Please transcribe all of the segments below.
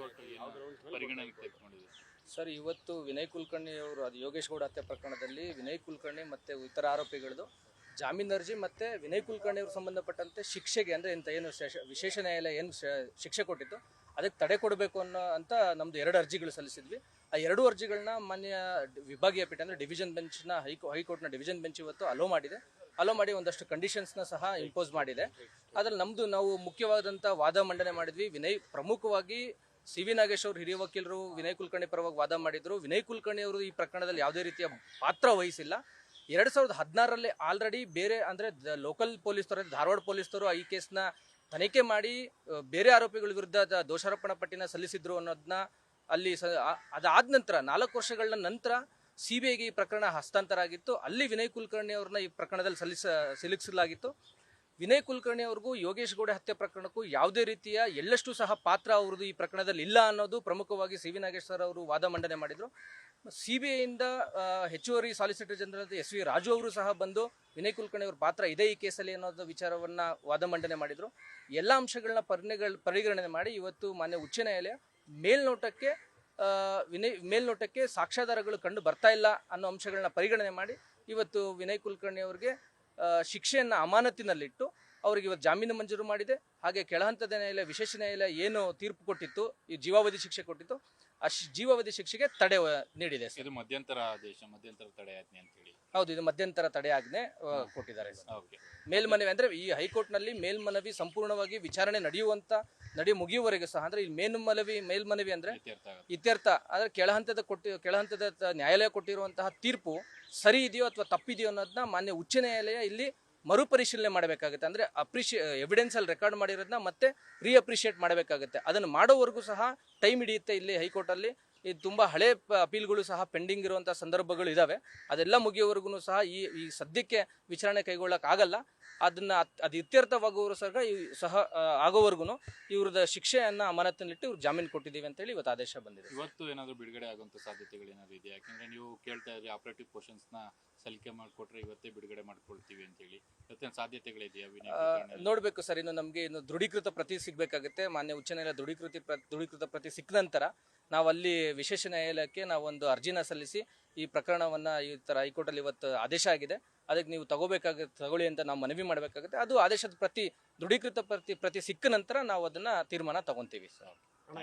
High court ಪರಿಗಣನೆಗೆ ತೆಗೆದುಕೊಂಡಿದೆ. Sir, ಇವತ್ತು ವಿನಯ್ ಕುಲಕರ್ಣಿ ಅವರು ಅದು ಯೋಗೇಶ್ ಗೌಡ ಹತ್ಯೆ ಪ್ರಕರಣದಲ್ಲಿ ವಿನಯ್ ಕುಲಕರ್ಣಿ ಮತ್ತು ಇತರ ಆರೋಪಿಗಳದ್ದು ಜಾಮೀನು ಅರ್ಜಿ ಮತ್ತು ವಿನಯ್ ಕುಲಕರ್ಣಿ ಅವರು ಸಂಬಂಧಪಟ್ಟಂತೆ ಶಿಕ್ಷೆಗೆ ಅಂದರೆ ಇಂಥ ಏನು ವಿಶೇಷ ನ್ಯಾಯಾಲಯ ಏನು ಶಿಕ್ಷೆ ಕೊಟ್ಟಿತ್ತು ಅದಕ್ಕೆ ತಡೆ ಕೊಡಬೇಕು ಅಂತ ನಮ್ಮದು 2 ಅರ್ಜಿಗಳು ಸಲ್ಲಿಸಿದ್ವಿ. ಆ 2 ಅರ್ಜಿಗಳನ್ನ ಮಾನ್ಯ ವಿಭಾಗೀಯ ಪೀಠ ಅಂದರೆ ಡಿವಿಷನ್ ಬೆಂಚ್ನ ಹೈಕೋರ್ಟ್ನ ಡಿವಿಷನ್ ಬೆಂಚ್ ಇವತ್ತು ಅಲೋ ಮಾಡಿ ಒಂದಷ್ಟು ಕಂಡೀಷನ್ಸ್ನ ಸಹ ಇಂಪೋಸ್ ಮಾಡಿದೆ. ಅದ್ರಲ್ಲಿ ನಾವು ಮುಖ್ಯವಾದಂಥ ವಾದ ಮಂಡನೆ ಮಾಡಿದ್ವಿ. ಪ್ರಮುಖವಾಗಿ ಸಿ ವಿ ನಾಗೇಶ್ ಅವರು ಹಿರಿಯ ವಕೀಲರು ವಿನಯ್ ಕುಲಕರ್ಣಿ ಪರವಾಗಿ ವಾದ ಮಾಡಿದ್ರು. ವಿನಯ್ ಕುಲಕರ್ಣಿ ಅವರು ಈ ಪ್ರಕರಣದಲ್ಲಿ ಯಾವುದೇ ರೀತಿಯ ಪಾತ್ರ ವಹಿಸಿಲ್ಲ. 2016ರಲ್ಲಿ ಆಲ್ರೆಡಿ ಬೇರೆ ಅಂದರೆ ಲೋಕಲ್ ಪೊಲೀಸರು, ಧಾರವಾಡ ಪೊಲೀಸರು ಈ ಕೇಸ್ನ ತನಿಖೆ ಮಾಡಿ ಬೇರೆ ಆರೋಪಿಗಳ ವಿರುದ್ಧ ದೋಷಾರೋಪಣಾ ಪಟ್ಟಿನ ಸಲ್ಲಿಸಿದ್ರು ಅನ್ನೋದನ್ನ ಅಲ್ಲಿ ಅದಾದ ನಂತರ 4 ವರ್ಷಗಳ ನಂತರ CBIಗೆ ಈ ಪ್ರಕರಣ ಹಸ್ತಾಂತರ ಆಗಿತ್ತು. ಅಲ್ಲಿ ವಿನಯ್ ಕುಲಕರ್ಣಿ ಅವ್ರನ್ನ ಈ ಪ್ರಕರಣದಲ್ಲಿ ಸಿಲುಕಿಸಲಾಗಿತ್ತು. ವಿನಯ್ ಕುಲಕರ್ಣಿ ಅವ್ರಿಗೂ ಯೋಗೇಶ್ ಗೌಡ ಹತ್ಯೆ ಪ್ರಕರಣಕ್ಕೂ ಯಾವುದೇ ರೀತಿಯ ಎಳ್ಳಷ್ಟು ಸಹ ಪಾತ್ರ ಅವ್ರದ್ದು ಈ ಪ್ರಕರಣದಲ್ಲಿ ಇಲ್ಲ ಅನ್ನೋದು ಪ್ರಮುಖವಾಗಿ ಸಿ ವಿ ನಾಗೇಶ್ ಸರ್ ಅವರು ವಾದ ಮಂಡನೆ ಮಾಡಿದರು. CBIಯಿಂದ ಹೆಚ್ಚುವರಿ solicitor general S V Raju ಅವರು ಸಹ ಬಂದು ವಿನಯ್ ಕುಲಕರ್ಣಿ ಅವ್ರ ಪಾತ್ರ ಇದೆ ಈ ಕೇಸಲ್ಲಿ ಅನ್ನೋದು ವಿಚಾರವನ್ನು ವಾದ ಮಂಡನೆ ಮಾಡಿದರು. ಎಲ್ಲ ಅಂಶಗಳನ್ನ ಪರಿಗಣನೆ ಮಾಡಿ ಇವತ್ತು ಮಾನ್ಯ ಉಚ್ಚ ನ್ಯಾಯಾಲಯ ಮೇಲ್ನೋಟಕ್ಕೆ ಸಾಕ್ಷ್ಯಾಧಾರಗಳು ಕಂಡು ಬರ್ತಾ ಇಲ್ಲ ಅನ್ನೋ ಅಂಶಗಳನ್ನ ಪರಿಗಣನೆ ಮಾಡಿ ಇವತ್ತು ವಿನಯ್ ಕುಲಕರ್ಣಿ ಅವ್ರಿಗೆ ಶಿಕ್ಷೆಯನ್ನು ಅಮಾನತಿನಲ್ಲಿಟ್ಟು ಅವರಿಗೆ ಇವತ್ತು ಜಾಮೀನು ಮಂಜೂರು ಮಾಡಿದೆ. ಹಾಗೆ ಕೆಳಹಂತದ ನ್ಯಾಯಾಲಯ ವಿಶೇಷ ನ್ಯಾಯಾಲಯ ಏನು ತೀರ್ಪು ಕೊಟ್ಟಿತ್ತು, ಈ ಜೀವಾವಧಿ ಶಿಕ್ಷೆ ಕೊಟ್ಟಿತ್ತು, ಆ ಜೀವಾವಧಿ ಶಿಕ್ಷೆಗೆ ತಡೆ ನೀಡಿದೆ. ಇದು ಮಧ್ಯಂತರ ಆದೇಶ, ಮಧ್ಯಂತರ ತಡೆ ಆಜ್ಞೆ ಅಂತ ಹೇಳಿ. ಹೌದು, ಇದು ಮಧ್ಯಂತರ ತಡೆ ಆಜ್ಞೆ ಕೊಟ್ಟಿದ್ದಾರೆ. ಮೇಲ್ಮನವಿ ಅಂದ್ರೆ ಈ ಹೈಕೋರ್ಟ್ನಲ್ಲಿ ಮೇಲ್ಮನವಿ ಸಂಪೂರ್ಣವಾಗಿ ವಿಚಾರಣೆ ಮುಗಿಯುವವರೆಗೂ ಸಹ ಅಂದ್ರೆ ಈ ಮೇಲ್ಮನವಿ ಅಂದ್ರೆ ಇತ್ಯರ್ಥ ಆದ್ರೆ ಕೆಳಹಂತದ ನ್ಯಾಯಾಲಯ ಕೊಟ್ಟಿರುವಂತಹ ತೀರ್ಪು ಸರಿ ಇದೆಯೋ ಅಥವಾ ತಪ್ಪಿದೆಯೋ ಅನ್ನೋದನ್ನ ಮಾನ್ಯ ಉಚ್ಚ ನ್ಯಾಯಾಲಯ ಇಲ್ಲಿ ಮರುಪರಿಶೀಲನೆ ಮಾಡಬೇಕಾಗುತ್ತೆ. ಅಂದ್ರೆ ಎವಿಡೆನ್ಸ್ ಅಲ್ಲಿ ರೆಕಾರ್ಡ್ ಮಾಡಿರೋದನ್ನ ಮತ್ತೆ ಅಪ್ರಿಷಿಯೇಟ್ ಮಾಡಬೇಕಾಗುತ್ತೆ. ಅದನ್ನು ಮಾಡೋವರೆಗೂ ಸಹ ಟೈಮ್ ಹಿಡಿಯುತ್ತೆ. ಇಲ್ಲಿ ಹೈಕೋರ್ಟಲ್ಲಿ ಇದು ತುಂಬ ಹಳೆ ಅಪೀಲ್ಗಳು ಸಹ ಪೆಂಡಿಂಗ್ ಇರುವಂಥ ಸಂದರ್ಭಗಳು ಇದ್ದಾವೆ. ಅದೆಲ್ಲ ಮುಗಿಯೋವರೆಗೂ ಸಹ ಈ ಸದ್ಯಕ್ಕೆ ವಿಚಾರಣೆ ಕೈಗೊಳ್ಳೋಕ್ಕಾಗಲ್ಲ. ಅದು ಇತ್ಯರ್ಥವಾಗುವವರು ಸಹ ಆಗೋವರೆಗೂ ಇವ್ರದ ಶಿಕ್ಷೆಯನ್ನು ಅಮಾನತಿನಲ್ಲಿಟ್ಟು ಇವ್ರು ಜಾಮೀನು ಕೊಟ್ಟಿದ್ದೀವಿ ಅಂತೇಳಿ ಇವತ್ತು ಆದೇಶ ಬಂದಿದೆ. ಇವತ್ತು ಏನಾದರೂ ಬಿಡುಗಡೆ ಆಗುವಂಥ ಸಾಧ್ಯತೆಗಳು ಏನಾದರೂ ಇದೆಯಾ? ಯಾಕಂದರೆ ನೀವು ಕೇಳ್ತಾ ಇದ್ರಿ ಆಪರೇಟಿವ್ ಪೋರ್ಷನ್ಸ್ನ ಸಲಿಕೆ ಮಾಡಿಕೊಟ್ರೆ ಇವತ್ತೇ ಬಿಡುಗಡೆ ಮಾಡ್ಕೊಳ್ತೀವಿ ಅಂತೇಳಿ. ಇವತ್ತೇನು ಸಾಧ್ಯತೆಗಳಿದೆಯಾ? ನೋಡಬೇಕು ಸರ್, ನಮಗೆ ದೃಢೀಕೃತ ಪ್ರತಿ ಸಿಗಬೇಕಾಗುತ್ತೆ. ಮಾನ್ಯ ಉಚ್ಚ ನ್ಯಾಯಾಲಯ ದೃಢೀಕೃತ ಪ್ರತಿ ಸಿಕ್ಕ ನಂತರ ನಾವು ಅಲ್ಲಿ ವಿಶೇಷ ನ್ಯಾಯಾಲಯಕ್ಕೆ ನಾವು ಒಂದು ಅರ್ಜಿನ ಸಲ್ಲಿಸಿ ಈ ಪ್ರಕರಣವನ್ನು ಈ ಥರ ಹೈಕೋರ್ಟಲ್ಲಿ ಇವತ್ತು ಆದೇಶ ಆಗಿದೆ, ಅದಕ್ಕೆ ನೀವು ತಗೊಳ್ಳಿ ಅಂತ ನಾವು ಮನವಿ ಮಾಡಬೇಕಾಗುತ್ತೆ. ಅದು ಆದೇಶದ ದೃಢೀಕೃತ ಪ್ರತಿ ಸಿಕ್ಕ ನಂತರ ನಾವು ಅದನ್ನ ತೀರ್ಮಾನ ತಗೊಂತೀವಿ ಸರ್.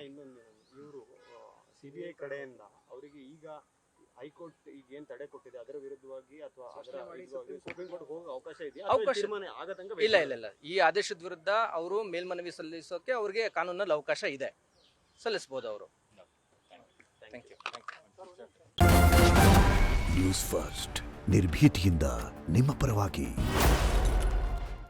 ಇನ್ನೊಂದು, ಇವರು CBI ಕಡೆಯಿಂದ ಅವರಿಗೆ ಈಗ ಹೈಕೋರ್ಟ್ ಈಗ ಏನ್ ತಡೆ ಕೊಟ್ಟಿದೆ ಅದರ ವಿರುದ್ಧವಾಗಿ ಅಥವಾ ಸುಪ್ರೀಂ ಕೋರ್ಟ್ ಹೋಗೋ ಅವಕಾಶ ಇದೆಯಾ? ಇಲ್ಲ. ಈ ಆದೇಶದ ವಿರುದ್ಧ ಅವರು ಮೇಲ್ಮನವಿ ಸಲ್ಲಿಸೋಕೆ ಅವ್ರಿಗೆ ಕಾನೂನಲ್ಲಿ ಅವಕಾಶ ಇದೆ, ಸಲ್ಲಿಸಬಹುದು ಅವರು. Thank you. ನ್ಯೂಸ್ ಫಸ್ಟ್ ನಿರ್ಭೀತಿಯಿಂದ ನಿಮ್ಮ ಪರವಾಗಿ.